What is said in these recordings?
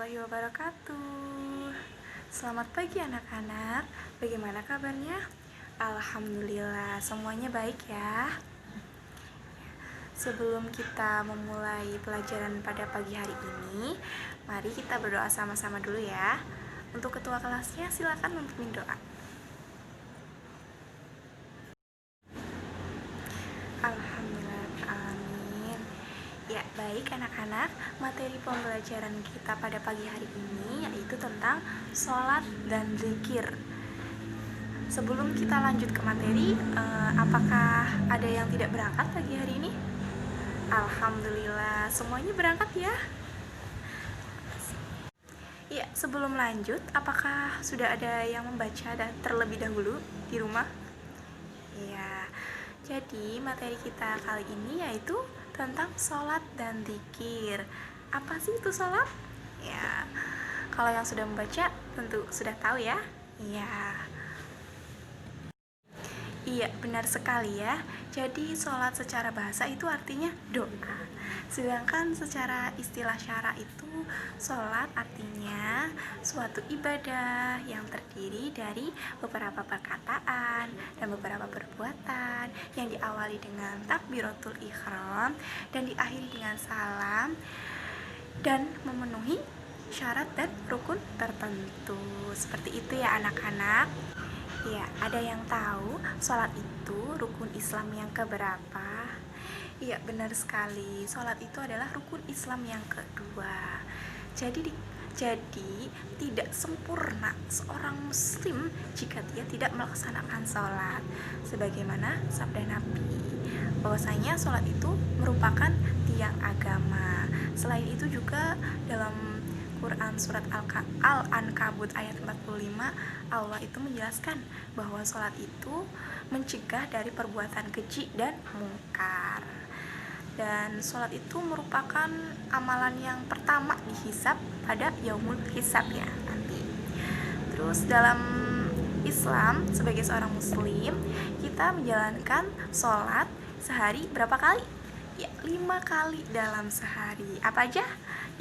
warahmatullahi wabarakatuh. Selamat pagi anak-anak. Bagaimana kabarnya? Alhamdulillah, semuanya baik ya. Sebelum kita memulai pelajaran pada pagi hari ini, mari kita berdoa sama-sama dulu ya. Untuk ketua kelasnya silakan memimpin doa. Alhamdulillah, amin. Ya, baik anak-anak, materi pembelajaran kita pada pagi hari ini yaitu tentang sholat dan zikir. Sebelum kita lanjut ke materi, apakah ada yang tidak berangkat pagi hari ini? Alhamdulillah, semuanya berangkat ya. Ya, sebelum lanjut, apakah sudah ada yang membaca terlebih dahulu di rumah? Ya, jadi materi kita kali ini yaitu tentang sholat dan zikir. Apa sih itu sholat? Ya, kalau yang sudah membaca tentu sudah tahu ya. Iya, benar sekali ya. Jadi sholat secara bahasa itu artinya doa. Sedangkan secara istilah syara itu sholat artinya suatu ibadah yang terdiri dari beberapa perkataan dan beberapa perbuatan yang diawali dengan takbiratul ihram dan diakhiri dengan salam dan memenuhi syarat dan rukun tertentu. Seperti itu ya anak-anak. Ya, ada yang tahu sholat itu rukun Islam yang keberapa? Iya, benar sekali. Sholat itu adalah rukun Islam yang kedua. Jadi tidak sempurna seorang muslim jika dia tidak melaksanakan sholat. Sebagaimana sabda Nabi, bahwasanya sholat itu merupakan tiang agama. Selain itu juga dalam Quran surat Al-Ankabut ayat 45, Allah itu menjelaskan bahwa sholat itu mencegah dari perbuatan keji dan mungkar. Dan sholat itu merupakan amalan yang pertama dihisab pada yaumul hisab ya nanti. Terus dalam Islam sebagai seorang muslim, kita menjalankan sholat sehari berapa kali? Ya, 5 kali dalam sehari. Apa aja?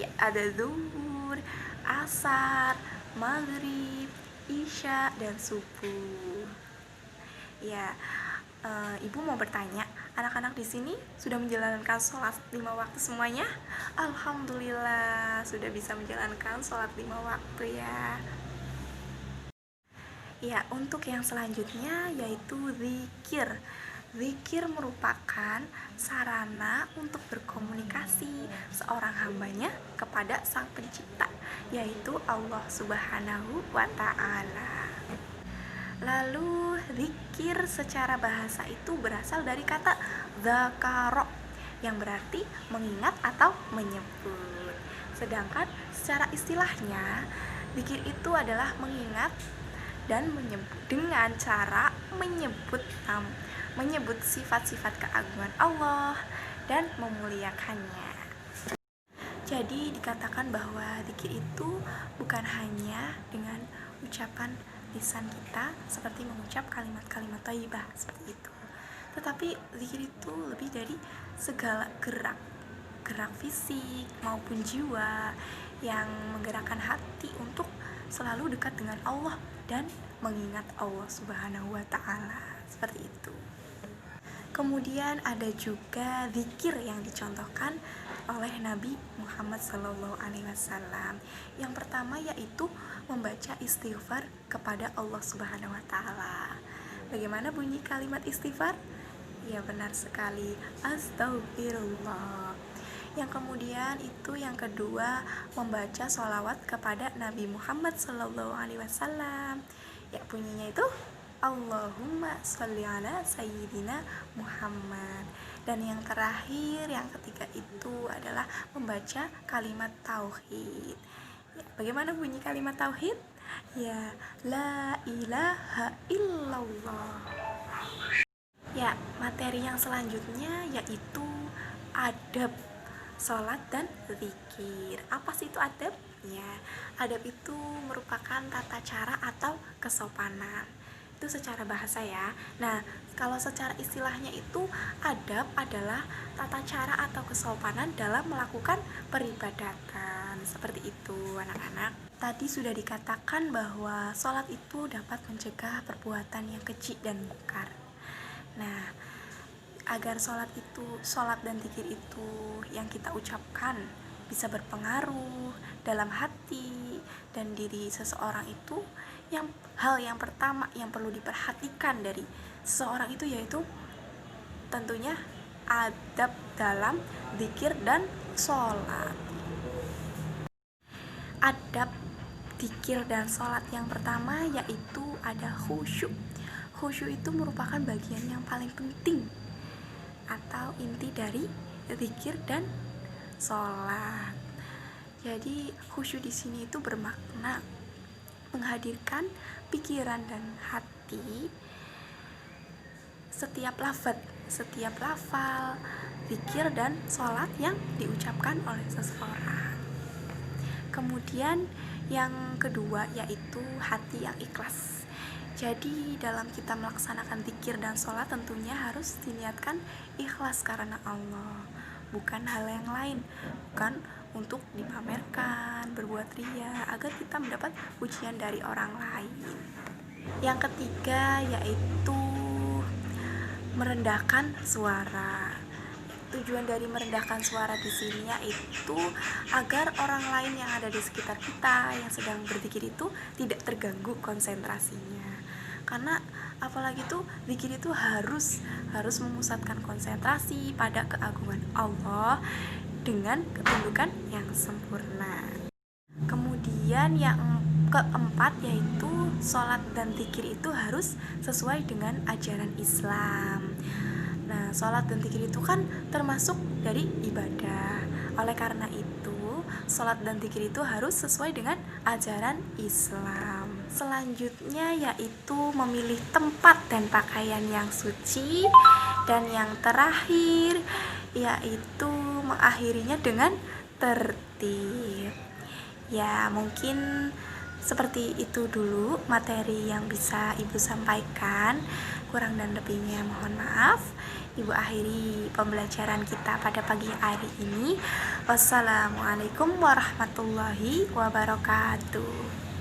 Ya, ada zuhur, asar, maghrib, isya, dan subuh. Ya, Ibu mau bertanya, anak-anak di sini sudah menjalankan sholat 5 waktu semuanya? Alhamdulillah, sudah bisa menjalankan sholat 5 waktu ya. Ya, untuk yang selanjutnya yaitu zikir. Zikir merupakan sarana untuk berkomunikasi seorang hambanya kepada sang pencipta, yaitu Allah Subhanahu wa Ta'ala. Lalu zikir secara bahasa itu berasal dari kata dzakaro yang berarti mengingat atau menyebut. Sedangkan secara istilahnya, zikir itu adalah mengingat dan menyebut dengan cara menyebut sifat-sifat keagungan Allah dan memuliakannya. Jadi dikatakan bahwa zikir itu bukan hanya dengan ucapan lisan kita seperti mengucap kalimat-kalimat thayyibah seperti itu, tetapi zikir itu lebih dari segala gerak fisik maupun jiwa yang menggerakkan hati untuk selalu dekat dengan Allah dan mengingat Allah Subhanahu wa Ta'ala, seperti itu. Kemudian ada juga zikir yang dicontohkan oleh Nabi Muhammad SAW. Yang pertama yaitu membaca istighfar kepada Allah Subhanahu wa Ta'ala. Bagaimana bunyi kalimat istighfar? Ya, benar sekali, astagfirullah. Yang kemudian itu yang kedua, membaca sholawat kepada Nabi Muhammad SAW. Ya, bunyinya itu Allahumma sholli ala sayyidina Muhammad. Dan yang terakhir, yang ketiga itu adalah membaca kalimat tauhid. Ya, bagaimana bunyi kalimat tauhid? Ya, la ilaha illallah. Ya, materi yang selanjutnya yaitu adab sholat dan zikir. Apa sih itu adab? Ya, adab itu merupakan tata cara atau kesopanan. Itu secara bahasa ya. Nah, kalau secara istilahnya itu adab adalah tata cara atau kesopanan dalam melakukan peribadatan. Seperti itu anak-anak. Tadi sudah dikatakan bahwa sholat itu dapat mencegah perbuatan yang keji dan mungkar. Nah, agar sholat dan zikir itu yang kita ucapkan bisa berpengaruh dalam hati dan diri seseorang itu, hal yang pertama yang perlu diperhatikan dari seseorang itu yaitu tentunya adab dalam zikir dan sholat. Adab zikir dan sholat yang pertama yaitu ada khusyuk. Khusyuk itu merupakan bagian yang paling penting atau inti dari zikir dan sholat. Jadi khusyuk di sini itu bermakna menghadirkan pikiran dan hati setiap lafal, zikir dan sholat yang diucapkan oleh seseorang. Kemudian yang kedua yaitu hati yang ikhlas. Jadi dalam kita melaksanakan zikir dan sholat tentunya harus diniatkan ikhlas karena Allah, bukan hal yang lain, bukan untuk dipamerkan, berbuat ria agar kita mendapat pujian dari orang lain. Yang ketiga yaitu merendahkan suara. Tujuan dari merendahkan suara di sini yaitu agar orang lain yang ada di sekitar kita yang sedang berzikir itu tidak terganggu konsentrasinya. Karena apalagi tuh zikir itu harus memusatkan konsentrasi pada keagungan Allah dengan ketundukan yang sempurna. Kemudian yang keempat yaitu sholat dan zikir itu harus sesuai dengan ajaran Islam. Nah, sholat dan zikir itu kan termasuk dari ibadah. Oleh karena itu, sholat dan zikir itu harus sesuai dengan ajaran Islam. Selanjutnya yaitu memilih tempat dan pakaian yang suci. Dan yang terakhir yaitu mengakhirinya dengan tertib. Ya, mungkin seperti itu dulu materi yang bisa Ibu sampaikan. Kurang dan lebihnya mohon maaf. Ibu akhiri pembelajaran kita pada pagi hari ini. Wassalamualaikum warahmatullahi wabarakatuh.